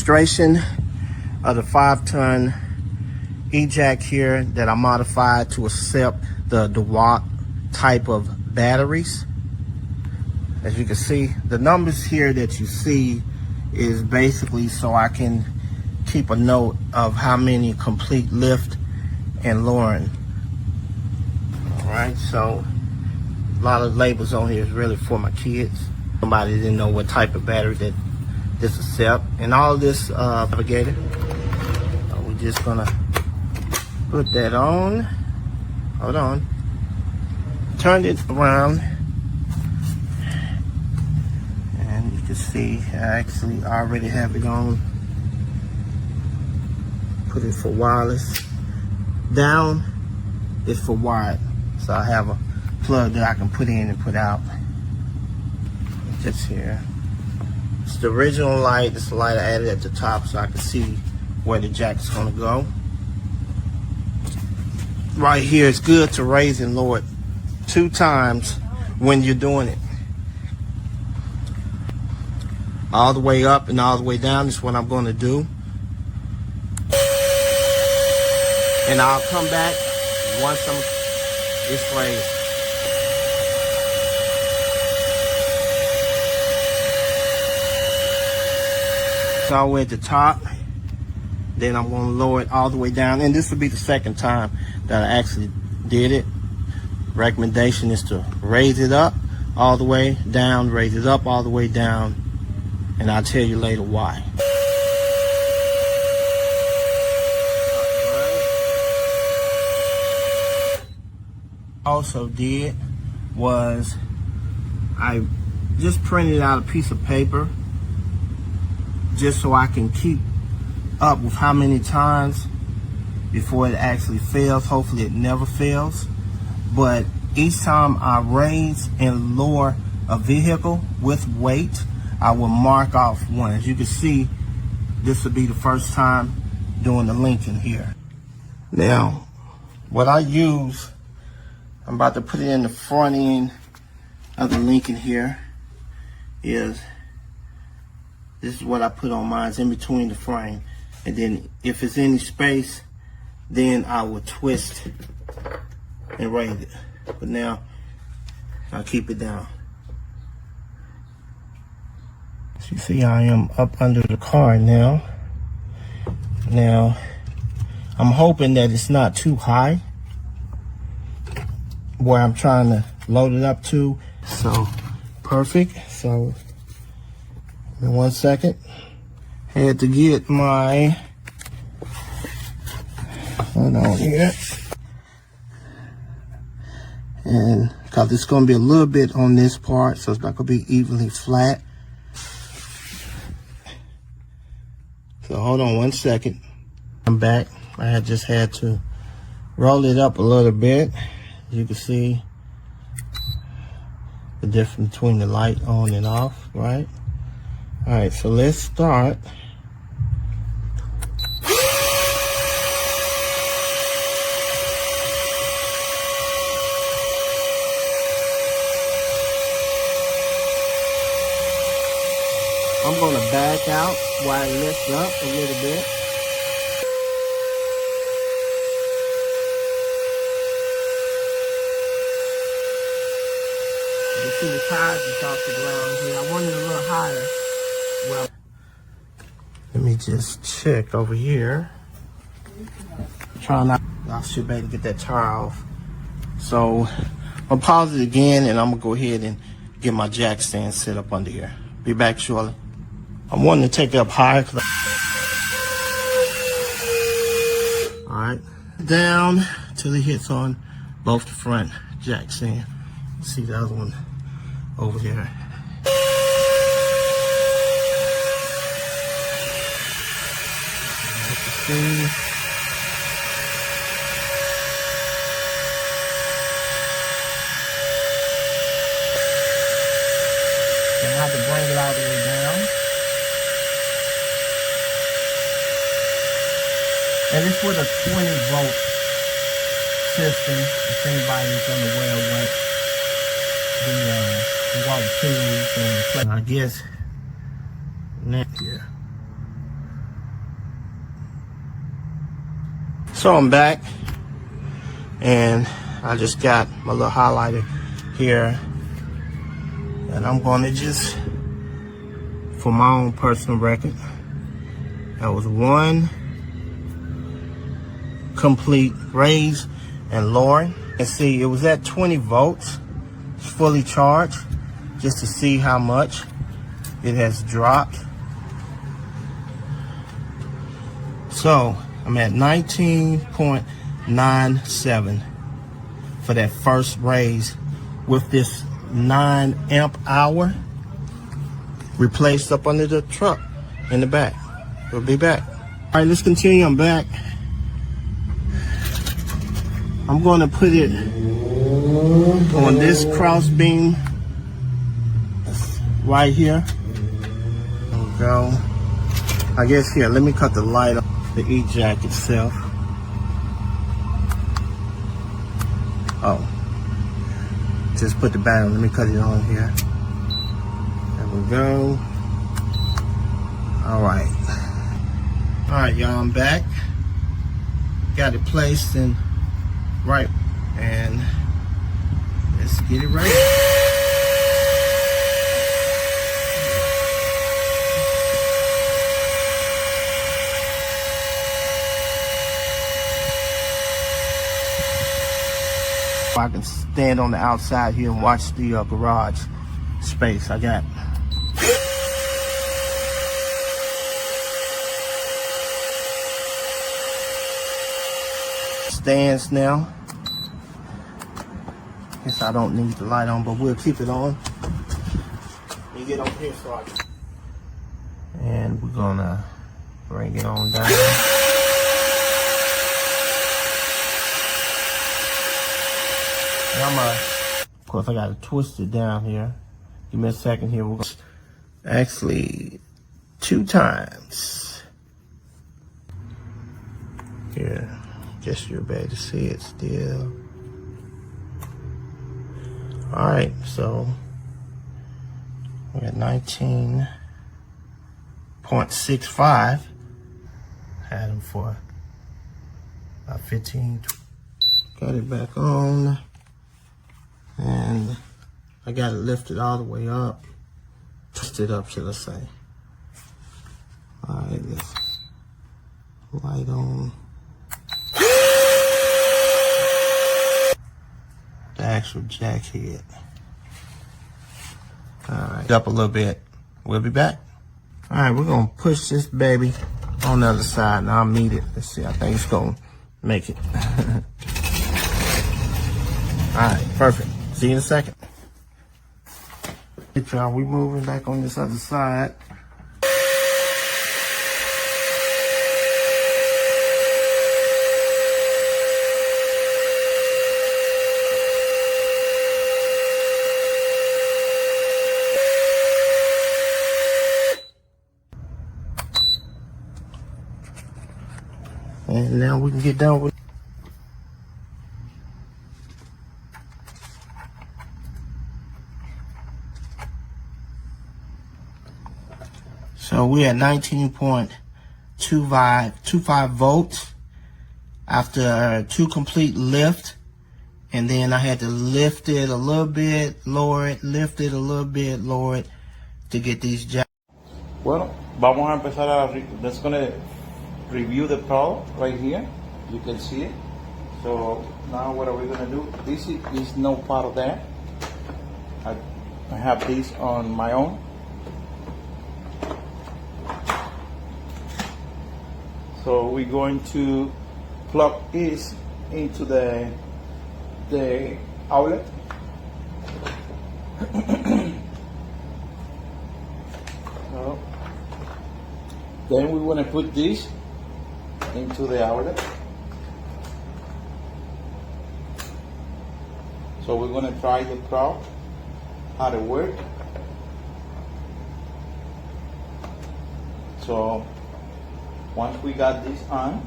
demonstration of the 5-ton E-Jack here that I modified to accept the DeWalt type of batteries. As you can see, the numbers here that you see is basically so I can keep a note of how many complete lift and lowering. All right, so a lot of labels on here is really for my kids. Somebody didn't know what type of battery that this accept. And all this navigator, we're just gonna put that on. Hold on. Turn it around. And you can see I actually already have it on. Put it for wireless. Down is for wired. So I have a plug that I can put in and put out. Just here. It's the original light. It's the light I added at the top so I can see where the jack is going to go. Right here, it's good to raise and lower it 2 times when you're doing it. All the way up and all the way down is what I'm going to do. And I'll come back once it's raised. It's all the way at the top. Then I'm going to lower it all the way down. And this will be the second time that I actually did it. Recommendation is to raise it up all the way down, raise it up all the way down. And I'll tell you later why. Also did was I just printed out a piece of paper just so I can keep up with how many times before it actually fails. Hopefully it never fails. But each time I raise and lower a vehicle with weight, I will mark off one. As you can see, this will be the first time doing the linking here. Now, what I use, I'm about to put it in the front end of the linking here, is this is what I put on mine. It's in between the frame. And then if it's any space, then I will twist and raise it. But now, I'll keep it down. As you see, I am up under the car now. Now, I'm hoping that it's not too high where I'm trying to load it up to. So, perfect. So, in 1 second. Had to get my, hold on here. And because it's going to be a little bit on this part, so it's not going to be evenly flat. So hold on 1 second. I'm back. I just had to roll it up a little bit. You can see the difference between the light on and off, right? All right, so let's start. I'm going to back out while it lifts up a little bit. You see the tires is off the ground here. I want it a little higher. Well, let me just check over here. Try not, I should be able to get that tire off. So I'll pause it again and I'm gonna go ahead and get my jack stand set up under here. Be back shortly. I'm wanting to take it up higher. All right, down till it hits on both the front jack stand. See the other one over there. And I have to bring it all the way down. And it's with a 20-volt system. If anybody's unaware of what the water tubes and the plate, I guess next year. So I'm back, and I just got my little highlighter here, and I'm going to just, for my own personal record, that was one complete raise and lowering. And see, it was at 20 volts, fully charged, just to see how much it has dropped. So I'm at 19.97 for that first raise with this 9 amp hour replaced up under the truck in the back. We'll be back. All right, let's continue. I'm back. I'm going to put it on this cross beam right here. There we go. I guess here, let me cut the light off the E-jack itself. Oh, just put the battery. Let me cut it on here. There we go. All right, y'all. I'm back. Got it placed in right, and let's get it right. I can stand on the outside here and watch the garage space I got. Stands now. Guess I don't need the light on, but we'll keep it on. Let me get over here so I can. And we're gonna bring it on down. Of course, I gotta twist it down here. Give me a second here. We're gonna actually 2 times. Here, guess you'll be able to see it still. All right, so we're at 19.65. Had them for about 15. Got it back on. And I got it lifted all the way up. Twist it up, should I say. All right, let's light on. The actual jack head. All right, up a little bit. We'll be back. All right, we're gonna push this baby on the other side, and I'll meet it. Let's see, I think it's gonna make it. All right, perfect. See you in a second. Y'all, we moving back on this other side. And now we can get done with. So we at 19.25 volts after 2 complete lift, and then I had to lift it a little bit, lower it, lift it a little bit, lower it to get these jacks. Bueno, vamos a empezar that's gonna review the product right here. You can see it. So now what are we gonna do? This is no part of that. I have this on my own. So we're going to plug this into the outlet. So, then we want to put this into the outlet. So we're going to try the probe, how to work. So once we got this on,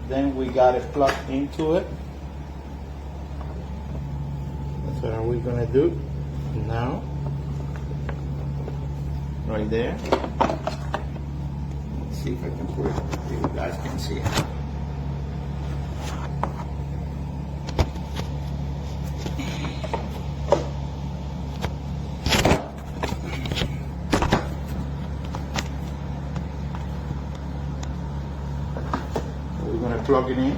then we got it plugged into it. That's what we're gonna do now. Right there. Let's see if I can put it so you guys can see it. to plug it in.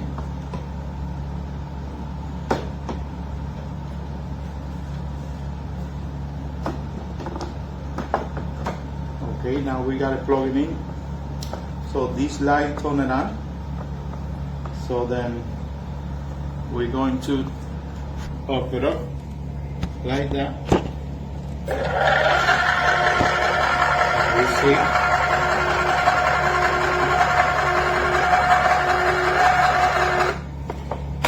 Okay, now we got to plug it in. So this light turn it on. So then we're going to open it up like that. You see?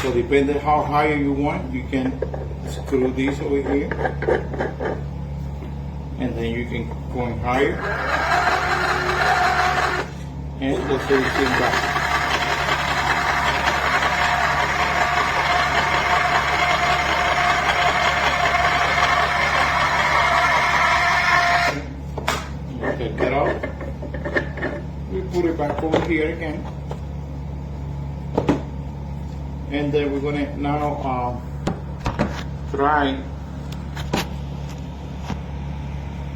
So depending how high you want, you can screw this over here, and then you can go in higher, and the same thing back. Take it off. We put it back over here again. And then we're gonna now try.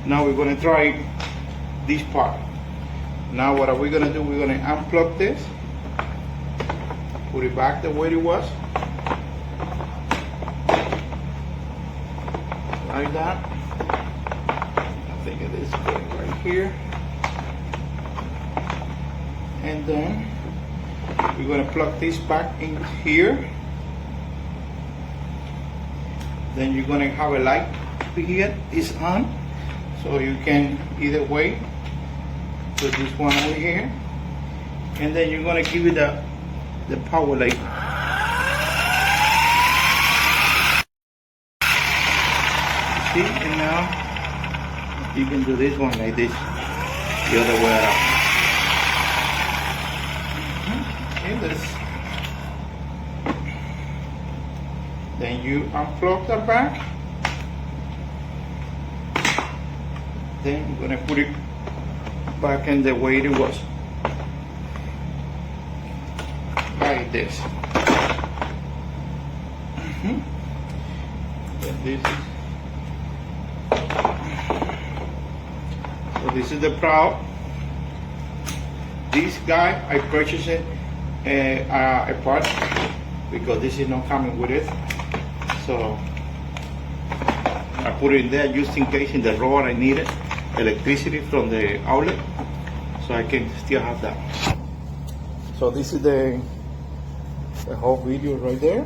Now we're gonna try this part. Now what are we gonna do? We're gonna unplug this, put it back the way it was, like that. I think it is going right here, and then we're going to plug this back in here. Then you're going to have a light here is on, so you can either way put this one over here, and then you're going to give it the power light. See, and now you can do this one like this, the other way around. Then you unplug the back. Then you're gonna put it back in the way it was, like this. Then this is the proud. This guy I purchased it a part because this is not coming with it, so I put it in there just in case in the road I needed electricity from the outlet, so I can still have that. So this is the whole video right there.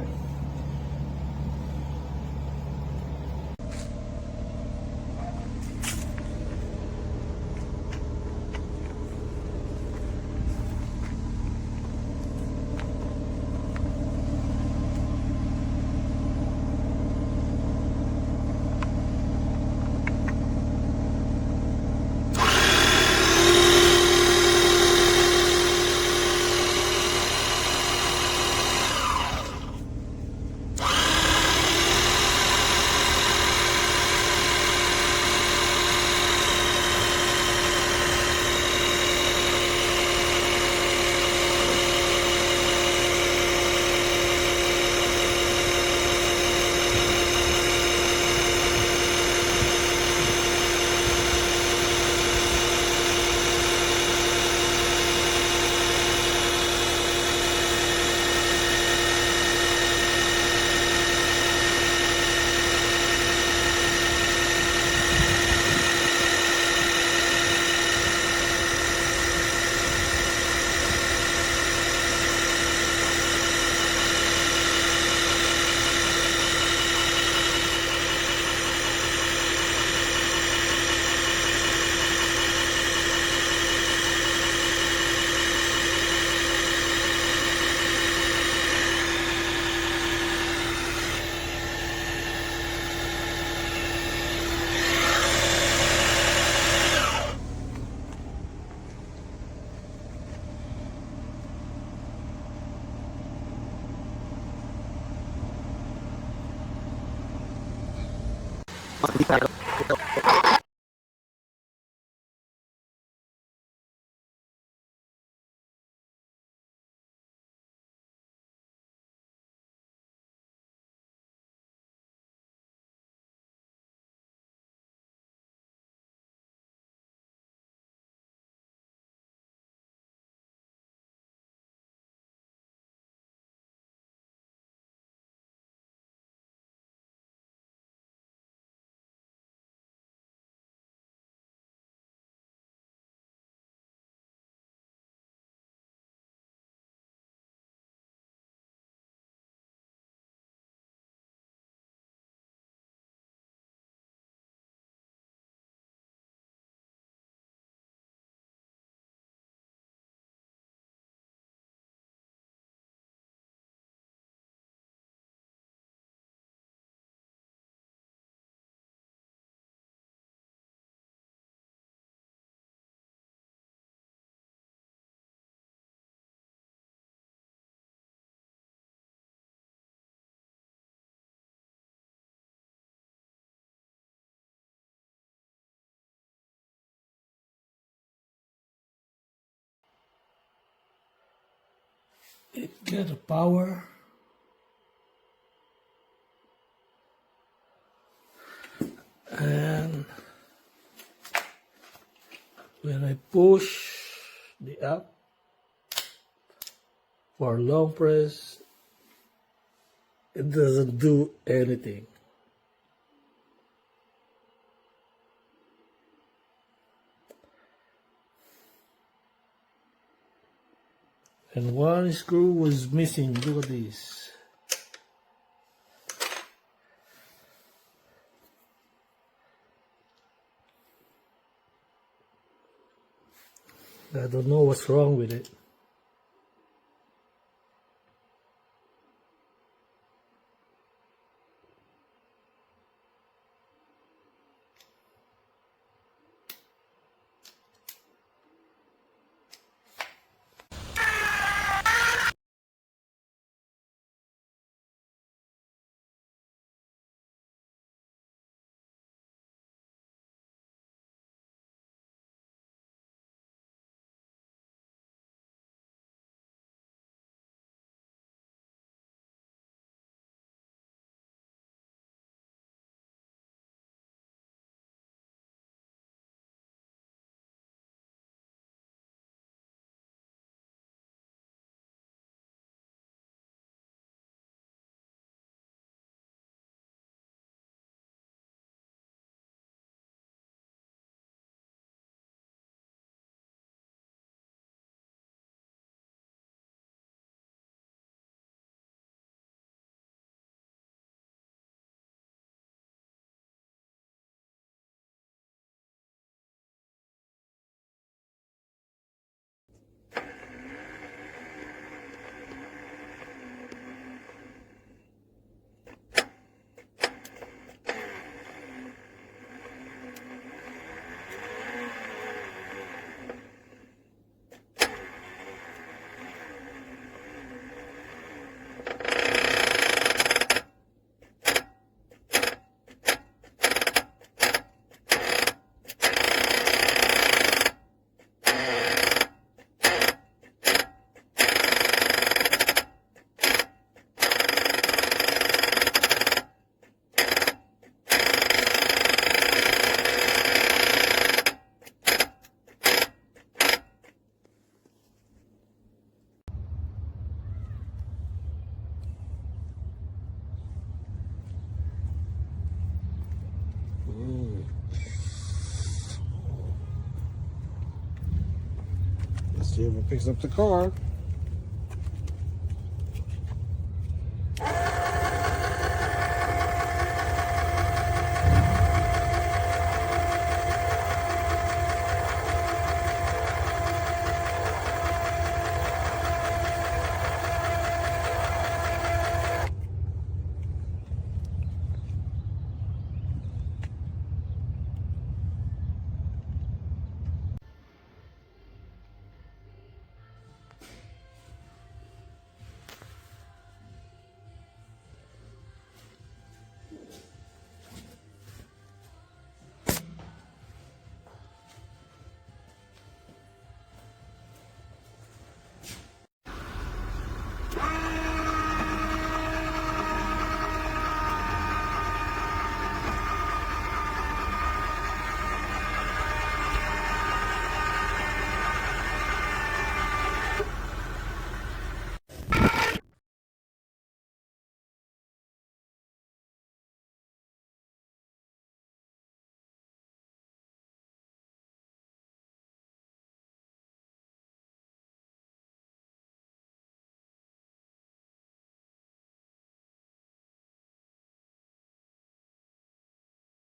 it get a power. And when I push the up for long press, it doesn't do anything. And one screw was missing. Look at this. I don't know what's wrong with it. Let's see if it picks up the car.